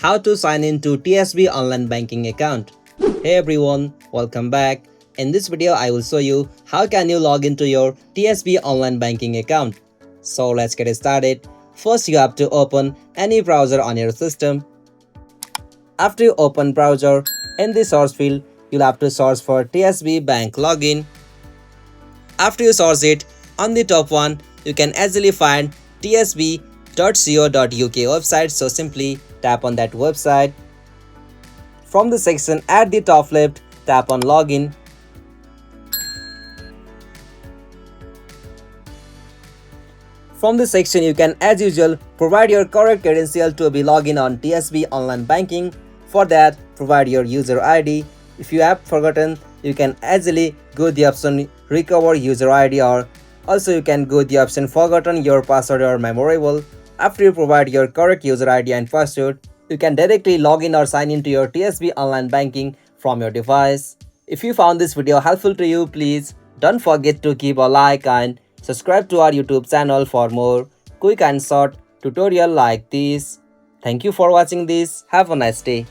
how to sign in to TSB online banking account. Hey everyone, welcome back. In this video, I will show you how can you log into your TSB online banking account. So let's get started. First, you have to open any browser on your system. After you open browser, in the search field, you'll have to search for TSB bank login. After you search it, on the top one, you can easily find tsb.co.uk website, so simply tap on that website. From the section at the top left, tap on login. From this section, you can as usual provide your correct credential to be logged on TSB online banking. For that, provide your user ID. If you have forgotten, you can easily go the option recover user ID, or also you can go the option forgotten your password or memorable. After you provide your correct user ID and password, you can directly log in or sign into your TSB online banking from your device. If you found this video helpful to you, please don't forget to give a like and subscribe to our YouTube channel for more quick and short tutorial like this. Thank you for watching this. Have a nice day.